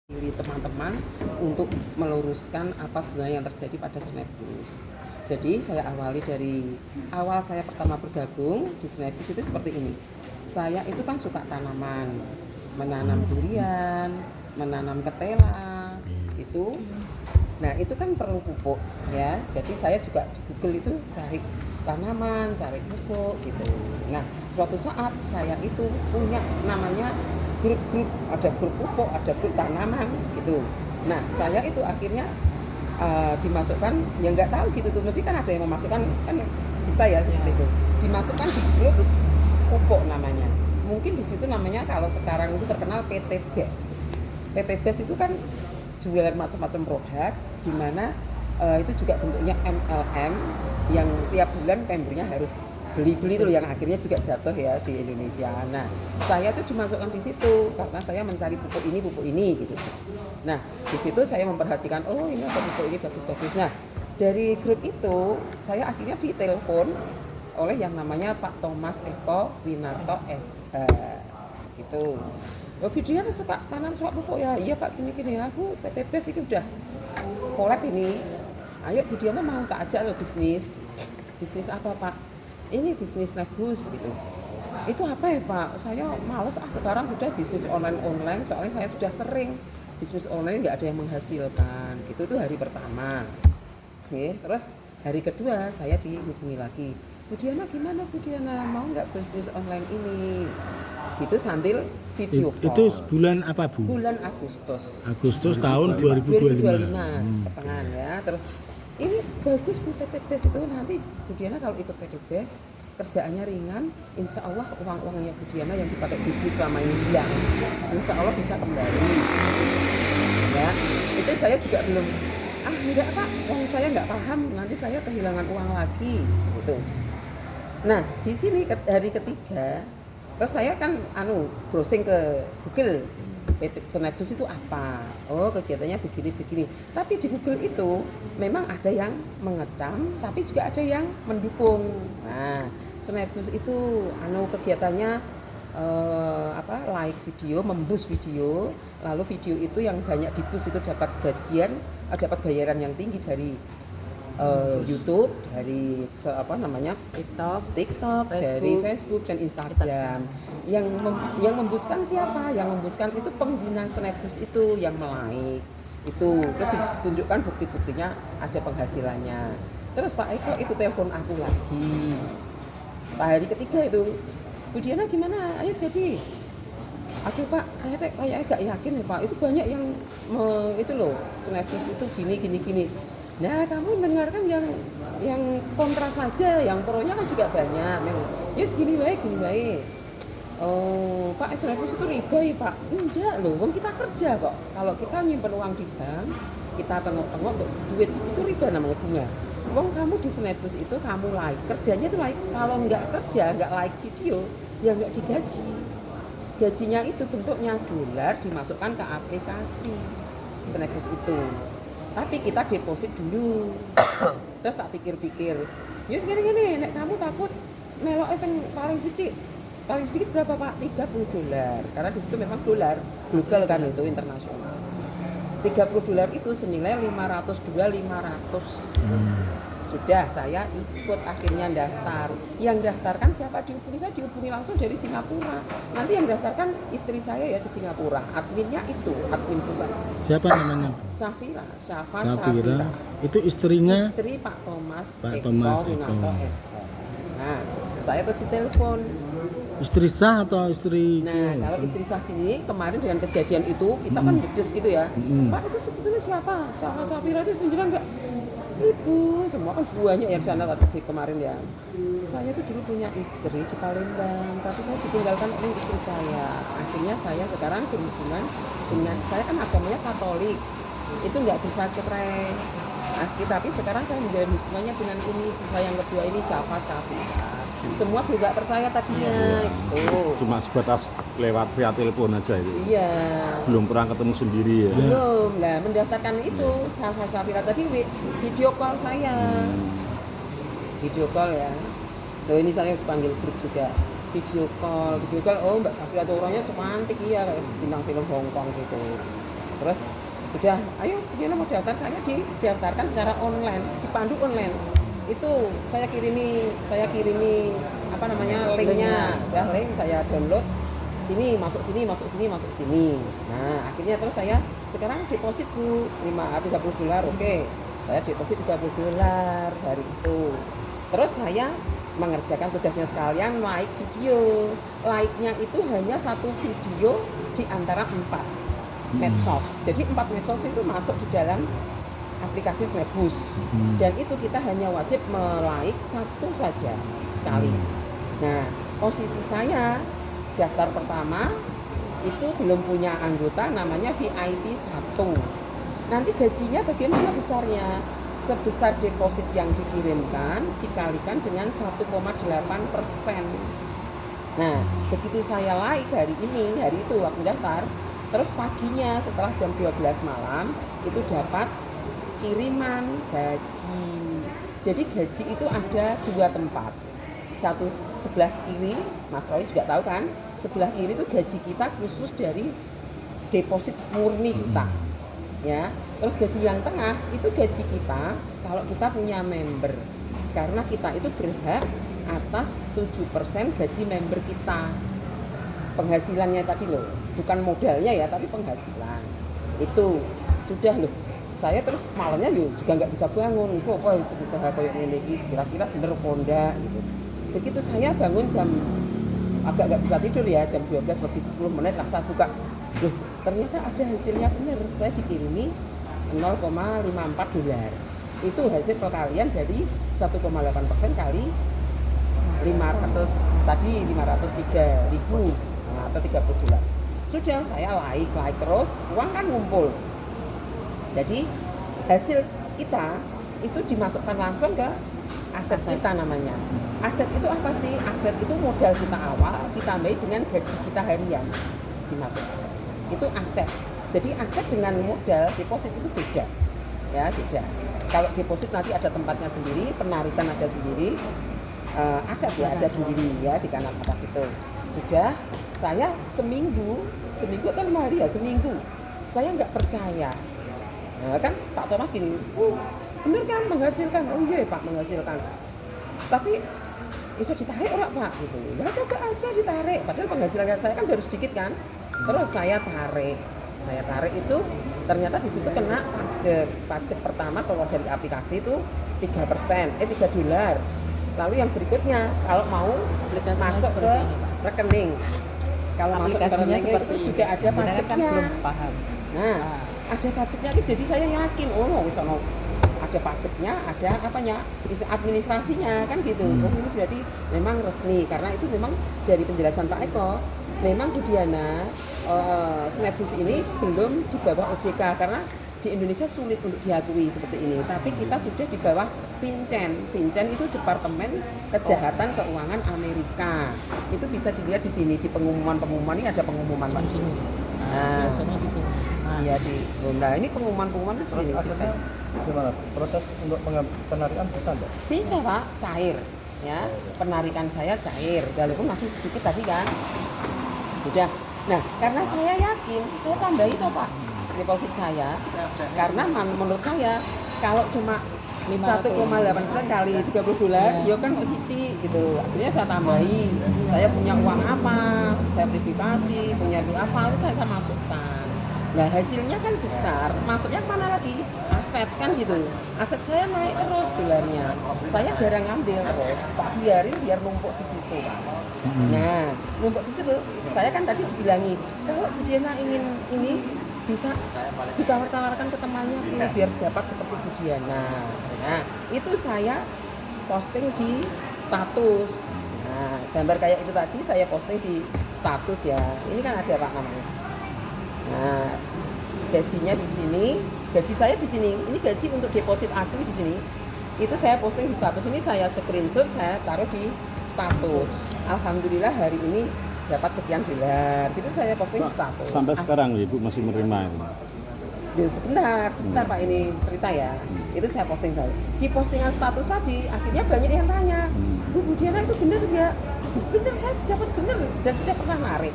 teman-teman untuk meluruskan apa sebenarnya yang terjadi pada Snapbus. Jadi saya awali dari awal saya pertama bergabung di Snapbus itu seperti ini. Saya itu kan suka tanaman, menanam durian, menanam ketela, itu. Nah itu kan perlu pupuk ya. Jadi saya juga di Google itu cari tanaman, cari pupuk gitu. Nah suatu saat saya itu punya namanya grup-grup, ada grup pupuk, ada grup tanaman gitu. Nah saya itu akhirnya dimasukkan, ya nggak tahu gitu tuh, mesti kan ada yang memasukkan, kan bisa ya seperti itu, dimasukkan di grup pupuk namanya. Mungkin di situ namanya kalau sekarang itu terkenal PT BES. PT BES itu kan jualan macam-macam produk, di mana itu juga bentuknya MLM yang tiap bulan membernya harus beli-beli itu yang akhirnya juga jatuh ya di Indonesia. Nah, saya tuh dimasukkan di situ karena saya mencari pupuk ini gitu. Nah, di situ saya memperhatikan, oh ini ada pupuk ini bagus-bagus. Nah, dari grup itu saya akhirnya ditelepon oleh yang namanya Pak Thomas Eko Winarto SH gitu. Oh, videonya suka tanam suka pupuk ya? Iya Pak, gini-gini ya, aku PTBS ini udah collab ini. Ayo videonya mau tak ajak lo bisnis. Bisnis apa Pak? Ini bisnis Snapbus gitu. Itu apa ya Pak? Saya males sekarang sudah bisnis online soalnya saya sudah sering bisnis online nggak ada yang menghasilkan gitu. Itu hari pertama. Oke, terus hari kedua saya dihubungi lagi. Bu Diana gimana Bu Diana, mau nggak bisnis online ini? Gitu sambil video call. Itu bulan apa Bu? Bulan Agustus. Agustus tahun 2025. Pertengahan ya. Terus ini bagus Bu PT BES itu, nanti Bu Diana kalau ikut PT BES kerjaannya ringan, insya Allah uang-uangnya Bu Diana yang dipakai bisnis selama ini hilang, insya Allah bisa kembali ya. Itu saya juga belum, enggak Pak, uang saya nggak paham, nanti saya kehilangan uang lagi gitu. Nah di sini hari ketiga terus saya kan browsing ke Google, PT Snapbus itu apa? Oh kegiatannya begini-begini. Tapi di Google itu memang ada yang mengecam, tapi juga ada yang mendukung. Nah Snapbus itu kegiatannya like video, membus video, lalu video itu yang banyak dibus itu dapat gajian, dapat bayaran yang tinggi dari YouTube, dari TikTok, dari Facebook dan Instagram. Yang membuskan siapa? Yang membuskan itu pengguna Snapbus itu yang like itu. Terus ditunjukkan bukti-buktinya ada penghasilannya. Terus Pak Eko itu telepon aku lagi. Hari ketiga itu, Bu Diana gimana? Ayo jadi. Aduh Pak, saya kayak agak yakin ya Pak, itu banyak yang itu loh, Snapbus itu gini. Nah kamu dengarkan yang kontra saja, yang pro-nya kan juga banyak. Yes gini baik. Oh Pak, Snapbus itu riba ya Pak? Enggak loh, wong kita kerja kok. Kalau kita nyimpen uang di bank, kita tengok-tengok untuk duit, itu riba namanya bunga. Wong kamu di Snapbus itu kamu like, kerjanya itu like. Kalau nggak kerja, nggak like video, ya nggak digaji. Gajinya itu bentuknya dolar dimasukkan ke aplikasi Snapbus itu. Tapi kita deposit dulu. Terus tak pikir-pikir, ya gini, nek kamu takut melok yang paling sedikit berapa Pak? $30. Karena di situ memang dolar global kan, itu internasional. $30 itu senilai 500. Sudah saya ikut akhirnya daftar. Yang daftarkan siapa dihubungi? Saya dihubungi langsung dari Singapura. Nanti yang daftarkan istri saya ya di Singapura. Adminnya itu, admin pusat. Siapa namanya? Safira. Itu istrinya? Istri Pak Thomas Eko. Nah, saya terus ditelepon. Istri sah atau istri? Nah, kalau istri sah sini kemarin dengan kejadian itu kita kan bedes gitu ya. Pak itu sebetulnya siapa? Sama Safira itu sendirian enggak? Ibu, semua kan banyak yang sana tadi kemarin ya. Saya tuh dulu punya istri di Palembang, tapi saya ditinggalkan oleh istri saya. Akhirnya saya sekarang berhubungan dengan, saya kan agamanya Katolik, itu nggak bisa cerai. Tapi sekarang saya menjalin hubungannya dengan ini istri saya yang kedua ini siapa. Semua belum nggak percaya tadinya. Gitu. Cuma sebatas lewat via telepon aja itu. Iya. Belum pernah ketemu sendiri ya. Belum. Nah, mendaftarkan itu Safira tadi video call saya. Video call ya. Loh ini saya dipanggil grup juga. Video call. Oh Mbak Safira tuh orangnya cantik iya kayak bintang film Hongkong gitu. Terus sudah, ayo Diana mau daftar, saya didaftarkan secara online, dipandu online. Itu saya kirimi apa namanya linknya, udah link saya download, sini masuk sini masuk sini masuk sini. Nah akhirnya terus saya sekarang deposit Bu $30, oke, saya deposit $30 hari itu. Terus saya mengerjakan tugasnya sekalian like video, like-nya itu hanya satu video di antara 4 medsos. Jadi 4 medsos itu masuk di dalam aplikasi Snapboost, dan itu kita hanya wajib like satu saja sekali. Nah posisi saya daftar pertama itu belum punya anggota, namanya VIP 1. Nanti gajinya bagaimana besarnya? Sebesar deposit yang dikirimkan dikalikan dengan 1,8%. Nah begitu saya like hari itu waktu daftar, terus paginya setelah jam 12 malam itu dapat kiriman gaji. Jadi gaji itu ada 2 tempat. Satu sebelah kiri, Mas Roy juga tahu kan, sebelah kiri itu gaji kita khusus dari deposit murni kita. Ya, terus gaji yang tengah itu gaji kita kalau kita punya member. Karena kita itu berhak atas 7% gaji member kita. Penghasilannya tadi loh, bukan modalnya ya, tapi penghasilan. Itu sudah loh. Saya terus malamnya juga nggak bisa bangun, kok usaha kayak ini kira-kira bener ponda gitu. Begitu saya bangun jam agak nggak bisa tidur ya, jam 12 lebih 10 menit lah saya buka, loh ternyata ada hasilnya bener, saya dikirimi $0,54. Itu hasil perkalian dari 1,8% kali 500 tadi 503.000 atau $30. Sudah saya like terus, uang kan ngumpul. Jadi hasil kita itu dimasukkan langsung ke aset kita namanya. Aset itu apa sih? Aset itu modal kita awal ditambahi dengan gaji kita harian dimasukkan. Itu aset. Jadi aset dengan modal deposit itu beda. Ya, beda. Kalau deposit nanti ada tempatnya sendiri, penarikan ada sendiri, aset ya ada sendiri ya di kanan atas itu. Sudah saya seminggu atau 5 hari ya, seminggu. Saya nggak percaya. Nah, kan Pak Thomas gini, bener kan menghasilkan? Oh iya Pak menghasilkan. Tapi iso ditarik ora Pak gitu. Ya coba aja ditarik. Padahal penghasilan saya kan baru sedikit kan. Terus saya tarik itu ternyata di situ kena pajak pertama keluar dari aplikasi itu $3. Lalu yang berikutnya kalau mau masuk ke rekening. Kalau masuk ke rekening itu juga ada pajaknya. Nah, ada pajaknya, jadi saya yakin, ada pajaknya, ada apanya, administrasinya kan gitu. Oh ini berarti memang resmi, karena itu memang dari penjelasan Pak Eko, memang Bu Diana Snapboost ini belum di bawah OJK karena di Indonesia sulit untuk diakui seperti ini. Tapi kita sudah di bawah FinCEN. FinCEN itu Departemen Kejahatan Keuangan Amerika. Itu bisa dilihat di sini di pengumuman ini ada pengumuman Pak. Nah, iya nah ini pengumuman itu di sini. Gimana proses untuk penarikan bisa enggak? Bisa Pak, cair ya. Penarikan saya cair walaupun masih sedikit tadi kan. Sudah. Nah, karena saya yakin, saya tambahin toh Pak deposit saya. Karena menurut saya kalau cuma 1,8% kali $30 ya kan positif gitu. Akhirnya saya tambahi. Saya punya uang apa, sertifikasi, punya duit apa itu saya masukkan. Nah hasilnya kan besar, masuknya mana lagi? Aset kan gitu. Aset saya naik terus dolarnya. Saya jarang ngambil terus, tak biarin biar numpuk di situ Pak. Nah numpuk di situ, saya kan tadi dibilangi kalau Bu Diana ingin ini bisa ditawar-tawarkan ke temannya biar dapat seperti Bu Diana. Nah itu saya posting di status. Nah gambar kayak itu tadi saya posting di status ya. Ini kan ada Pak namanya. Nah, gajinya di sini, gaji saya di sini. Ini gaji untuk deposit asli di sini. Itu saya posting di status ini, saya screenshot, saya taruh di status. Alhamdulillah hari ini dapat sekian $. Itu saya posting di status. Sampai sekarang Ibu masih menerima itu? Sebentar Pak ini cerita ya. Itu saya posting tadi. Di postingan status tadi, akhirnya banyak yang tanya, Bu Diana itu benar enggak? Benar, saya dapat benar dan sudah pernah narik.